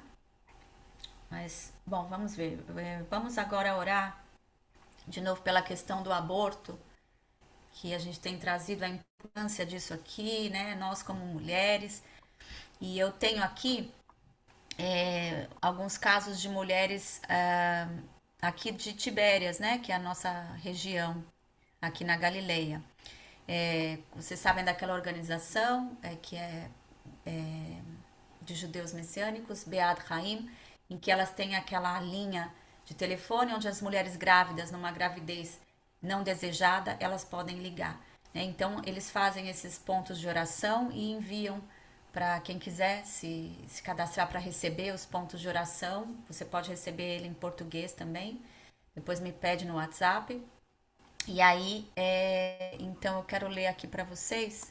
Mas, bom, vamos ver. Vamos agora orar de novo pela questão do aborto, que a gente tem trazido a importância disso aqui, né? Nós como mulheres. E eu tenho aqui alguns casos de mulheres aqui de Tibérias, né? Que é a nossa região, aqui na Galileia. Vocês sabem daquela organização que é de judeus messiânicos, Beat Haim, em que elas têm aquela linha de telefone onde as mulheres grávidas, numa gravidez não desejada, elas podem ligar. Né? Então, eles fazem esses pontos de oração e enviam para quem quiser se cadastrar para receber os pontos de oração. Você pode receber ele em português também. Depois me pede no WhatsApp. E aí, então eu quero ler aqui para vocês.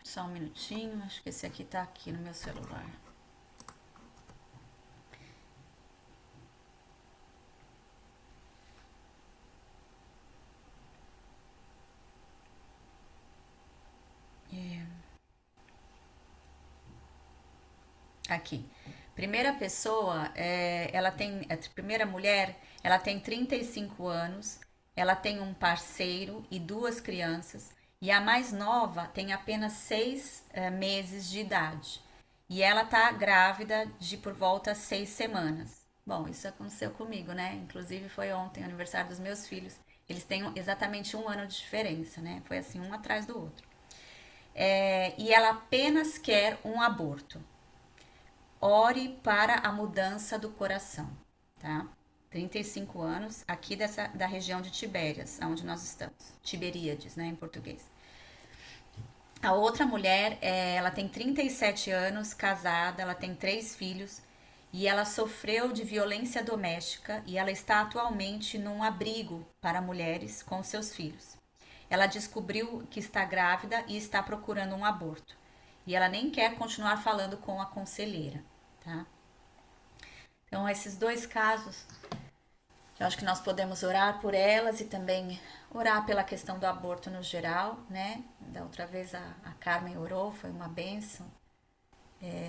Só um minutinho, acho que esse aqui tá aqui no meu celular. Aqui. Primeira pessoa, a primeira mulher, ela tem 35 anos, ela tem um parceiro e 2 crianças, e a mais nova tem apenas 6 meses de idade. E ela tá grávida de por volta 6 semanas. Bom, isso aconteceu comigo, né? Inclusive foi ontem, aniversário dos meus filhos. Eles têm exatamente 1 ano de diferença, né? Foi assim, um atrás do outro. E ela apenas quer um aborto. Ore para a mudança do coração, tá? 35 anos, aqui da região de Tibérias, onde nós estamos. Tiberíades, né, em português. A outra mulher, ela tem 37 anos, casada, ela tem 3 filhos e ela sofreu de violência doméstica e ela está atualmente num abrigo para mulheres com seus filhos. Ela descobriu que está grávida e está procurando um aborto. E ela nem quer continuar falando com a conselheira, tá? Então, esses 2 casos, eu acho que nós podemos orar por elas e também orar pela questão do aborto no geral, né? Da outra vez a Carmen orou, foi uma bênção,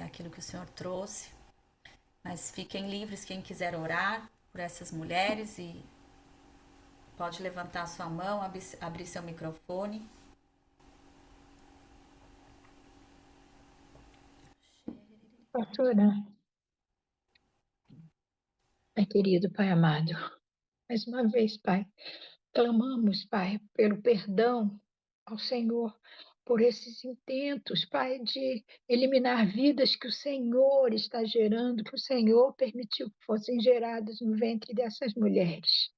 aquilo que o Senhor trouxe. Mas fiquem livres quem quiser orar por essas mulheres e pode levantar sua mão, abrir seu microfone. Pastora, Pai querido, Pai amado, mais uma vez, Pai, clamamos, Pai, pelo perdão ao Senhor por esses intentos, Pai, de eliminar vidas que o Senhor está gerando, que o Senhor permitiu que fossem geradas no ventre dessas mulheres.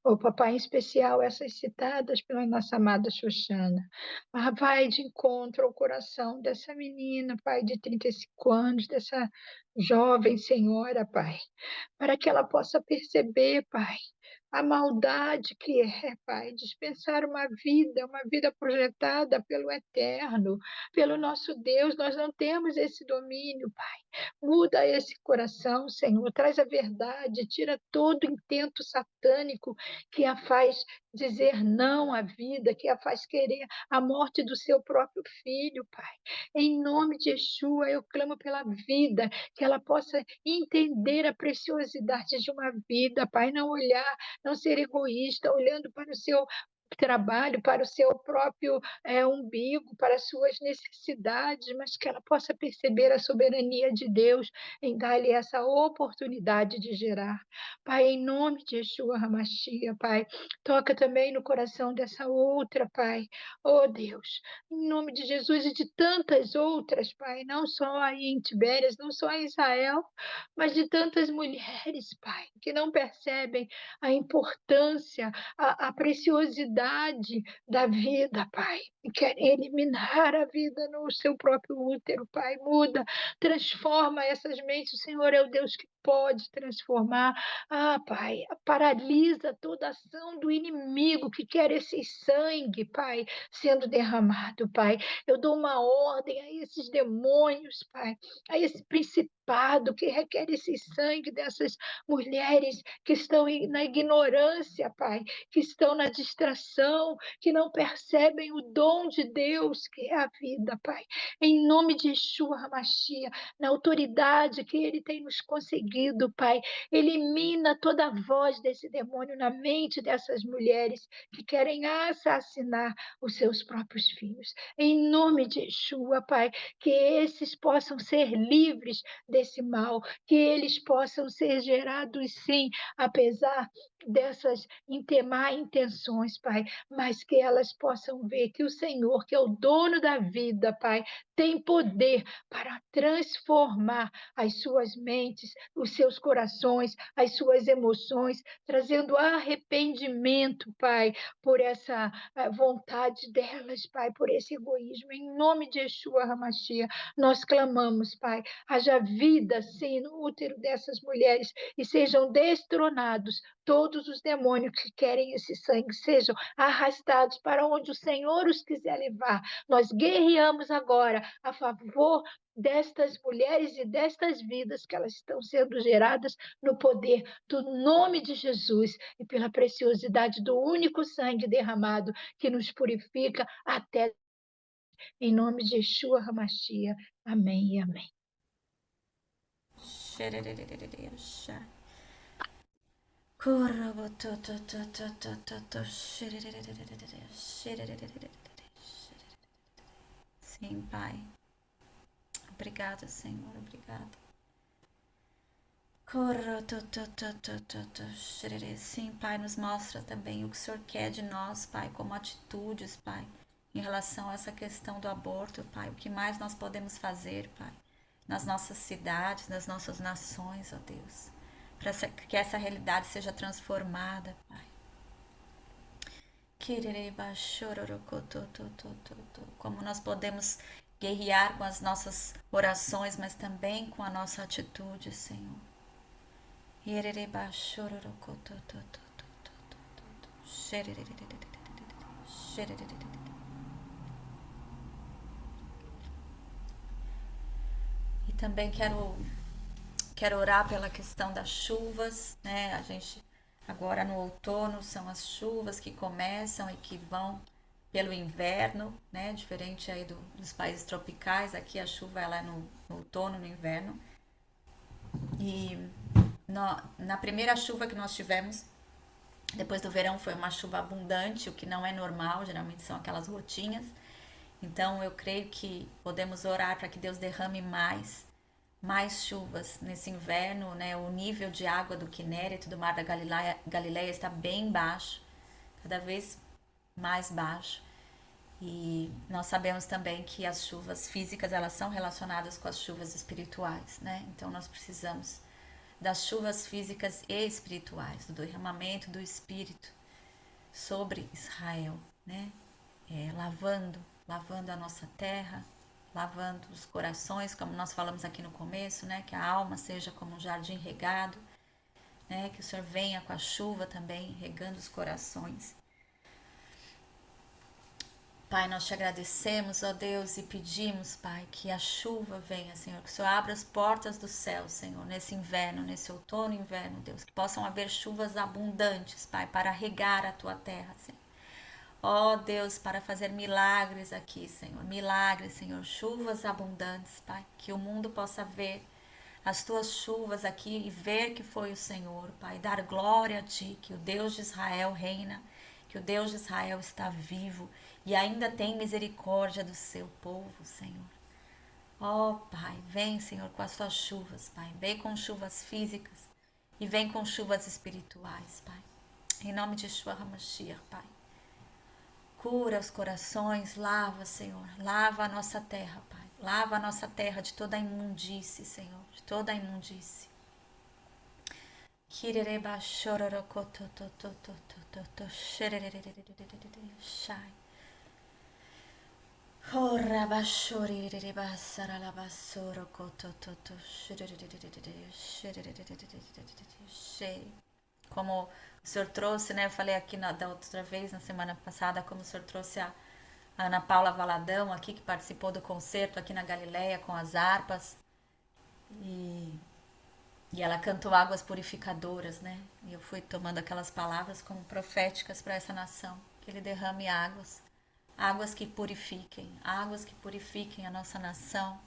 Oh, papai, em especial essas citadas pela nossa amada Xoxana. Mas vai de encontro ao coração dessa menina, Pai, de 35 anos, dessa jovem senhora, Pai, para que ela possa perceber, Pai, a maldade que é, Pai, dispensar uma vida projetada pelo Eterno, pelo nosso Deus. Nós não temos esse domínio, Pai. Muda esse coração, Senhor, traz a verdade, tira todo intento satânico que a faz dizer não à vida, que a faz querer a morte do seu próprio filho, Pai. Em nome de Yeshua, eu clamo pela vida, que ela possa entender a preciosidade de uma vida, Pai, não olhar, não ser egoísta, olhando para o seu trabalho, para o seu próprio umbigo, para as suas necessidades, mas que ela possa perceber a soberania de Deus em dar-lhe essa oportunidade de gerar. Pai, em nome de Yeshua Hamashia, Pai, toca também no coração dessa outra, Pai. Oh, Deus, em nome de Jesus e de tantas outras, Pai, não só aí em Tibérias, não só em Israel, mas de tantas mulheres, Pai, que não percebem a importância, a preciosidade da vida, Pai, e querem eliminar a vida no seu próprio útero, Pai. Muda, transforma essas mentes. O Senhor é o Deus que pode transformar. Ah, Pai, paralisa toda ação do inimigo que quer esse sangue, Pai, sendo derramado, Pai. Eu dou uma ordem a esses demônios, Pai, a esse principado que requer esse sangue dessas mulheres que estão na ignorância, Pai, que estão na distração, que não percebem o dom de Deus, que é a vida, Pai. Em nome de Yeshua HaMashiach, na autoridade que Ele tem nos conseguido, Pai, elimina toda a voz desse demônio na mente dessas mulheres que querem assassinar os seus próprios filhos. Em nome de Yeshua, Pai, que esses possam ser livres desse mal, que eles possam ser gerados, sim, apesar dessas má intenções, Pai, mas que elas possam ver que o Senhor, que é o dono da vida, Pai, tem poder para transformar as suas mentes, os seus corações, as suas emoções, trazendo arrependimento, Pai, por essa vontade delas, Pai, por esse egoísmo. Em nome de Yeshua HaMashiach, nós clamamos, Pai, haja vida, sim, no útero dessas mulheres e sejam destronados todos os demônios que querem esse sangue, sejam arrastados para onde o Senhor os quiser levar. Nós guerreamos agora a favor destas mulheres e destas vidas que elas estão sendo geradas no poder do nome de Jesus e pela preciosidade do único sangue derramado que nos purifica até em nome de Yeshua HaMashiach. Amém e amém. Sim, Pai. Obrigada, Senhor. Obrigada. Sim, Pai, nos mostra também o que o Senhor quer de nós, Pai, como atitudes, Pai, em relação a essa questão do aborto, Pai. O que mais nós podemos fazer, Pai, nas nossas cidades, nas nossas nações, ó Deus, para que essa realidade seja transformada, Pai. Como nós podemos guerrear com as nossas orações, mas também com a nossa atitude, Senhor. E também quero orar pela questão das chuvas, né? A gente agora no outono são as chuvas que começam e que vão pelo inverno, né? Diferente aí dos países tropicais, aqui a chuva ela é no outono, no inverno. E na primeira chuva que nós tivemos, depois do verão, foi uma chuva abundante, o que não é normal, geralmente são aquelas gotinhas. Então eu creio que podemos orar para que Deus derrame mais chuvas nesse inverno, né? O nível de água do Quinéret, do Mar da Galileia está bem baixo, cada vez mais baixo. E nós sabemos também que as chuvas físicas, elas são relacionadas com as chuvas espirituais, né? Então nós precisamos das chuvas físicas e espirituais, do derramamento do Espírito sobre Israel, né? Lavando a nossa terra, lavando os corações, como nós falamos aqui no começo, né? Que a alma seja como um jardim regado, né? Que o Senhor venha com a chuva também, regando os corações. Pai, nós te agradecemos, ó Deus, e pedimos, Pai, que a chuva venha, Senhor, que o Senhor abra as portas do céu, Senhor, nesse inverno, nesse outono e inverno, Deus, que possam haver chuvas abundantes, Pai, para regar a tua terra, Senhor. Ó Deus, para fazer milagres aqui, Senhor, milagres, Senhor, chuvas abundantes, Pai, que o mundo possa ver as tuas chuvas aqui e ver que foi o Senhor, Pai, dar glória a ti, que o Deus de Israel reina, que o Deus de Israel está vivo e ainda tem misericórdia do seu povo, Senhor. Ó Pai, vem, Senhor, com as tuas chuvas, Pai, vem com chuvas físicas e vem com chuvas espirituais, Pai. Em nome de Yeshua HaMashiach, Pai. Cura os corações, lava, Senhor, lava a nossa terra, Pai. Lava a nossa terra de toda a imundície, Senhor, de toda a imundície. Como o Senhor trouxe, né? Eu falei aqui da outra vez, na semana passada, como o Senhor trouxe a Ana Paula Valadão aqui, que participou do concerto aqui na Galileia com as harpas. E ela cantou águas purificadoras, né? E eu fui tomando aquelas palavras como proféticas para essa nação. Que ele derrame águas, águas que purifiquem a nossa nação,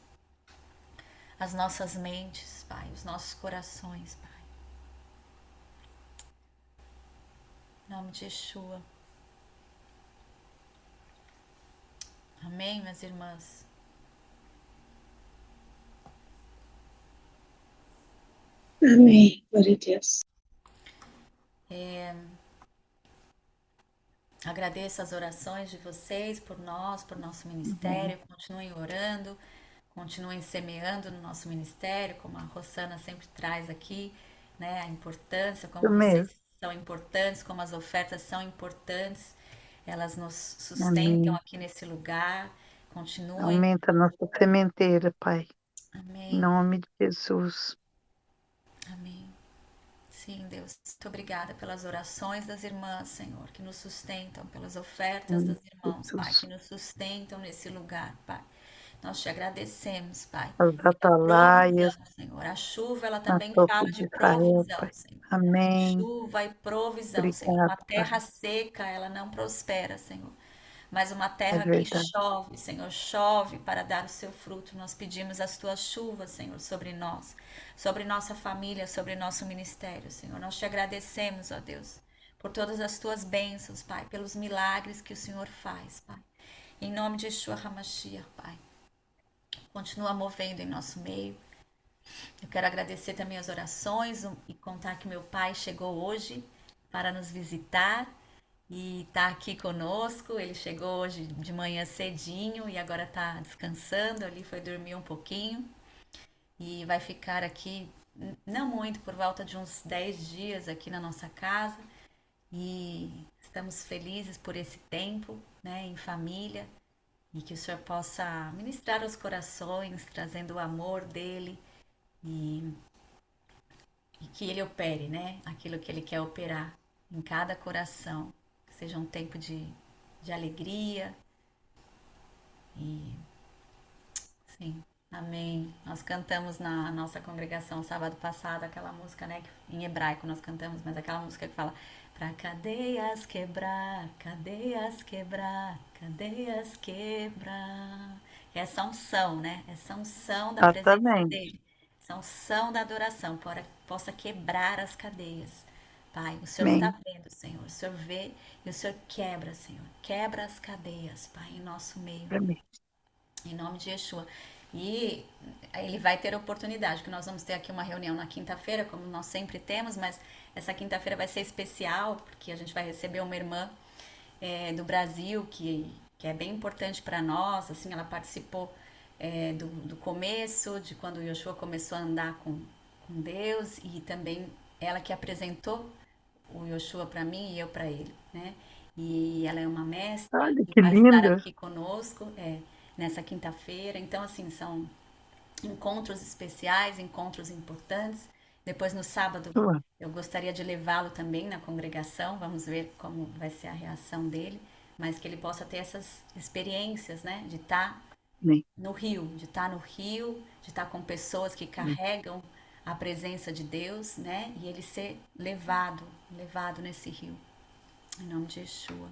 as nossas mentes, Pai, os nossos corações, Pai. Em nome de Yeshua. Amém, minhas irmãs? Amém. Glória a Deus. Agradeço as orações de vocês por nós, por nosso ministério. Continuem orando, continuem semeando no nosso ministério, como a Rosana sempre traz aqui, né? A importância, como Isso vocês mesmo. são importantes, como as ofertas são importantes. Elas nos sustentam Amém. aqui nesse lugar. Continuem. Aumenta a nossa sementeira, Pai. Em Amém. nome de Jesus. Amém. Sim, Deus, muito obrigada pelas orações das irmãs, Senhor, que nos sustentam, pelas ofertas Em dos irmãos, Pai, que Jesus. nos sustentam nesse lugar, Pai. Nós te agradecemos, Pai, As pela atalaias, provisão, Senhor. A chuva, ela na também topo fala de de Israel, provisão, Pai. Senhor. Amém. Chuva e provisão, Senhor. Obrigado, Uma Pai. terra seca, ela não prospera, Senhor. Mas uma É terra que verdade. chove, Senhor, chove para dar o seu fruto. Nós pedimos as tuas chuvas, Senhor, sobre nós, sobre nossa família, sobre nosso ministério, Senhor. Nós te agradecemos, ó Deus, por todas as tuas bênçãos, Pai, pelos milagres que o Senhor faz, Pai. Em nome de Yeshua HaMashiach, Pai. Continua movendo em nosso meio. Eu quero agradecer também as orações e contar que meu pai chegou hoje para nos visitar e está aqui conosco. Ele chegou hoje de manhã cedinho e agora está descansando ali, foi dormir um pouquinho e vai ficar aqui, não muito, por volta de uns 10 dias aqui na nossa casa. E estamos felizes por esse tempo, né, em família, e que o Senhor possa ministrar os corações, trazendo o amor dele e que ele opere, né? Aquilo que ele quer operar em cada coração. Que seja um tempo de alegria. E sim, amém. Nós cantamos na nossa congregação sábado passado aquela música, né? Em hebraico nós cantamos, mas aquela música que fala: pra cadeias quebrar, cadeias quebrar, cadeias quebrar. Essa unção, né? Essa unção da presença Exatamente. dele. Essa unção da adoração, para que possa quebrar as cadeias. Pai, o Senhor está Amém. vendo, Senhor. O Senhor vê e o Senhor quebra, Senhor. Quebra as cadeias, Pai, em nosso meio. Amém. Em nome de Yeshua. E ele vai ter oportunidade, que nós vamos ter aqui uma reunião na quinta-feira, como nós sempre temos, mas essa quinta-feira vai ser especial, porque a gente vai receber uma irmã do Brasil, que que é bem importante para nós, assim, ela participou do começo, de quando o Yoshua começou a andar com Deus, e também ela que apresentou o Yoshua para mim e eu para ele, né? E ela é uma mestra Olha e que vai estar linda. aqui conosco nessa quinta-feira. Então, assim, são encontros especiais, encontros importantes. Depois, no sábado, Ué, eu gostaria de levá-lo também na congregação. Vamos ver como vai ser a reação dele, mas que ele possa ter essas experiências, né? De estar nem, no rio, de estar no rio, de estar com pessoas que nem. carregam a presença de Deus, né? E ele ser levado nesse rio. Em nome de Yeshua.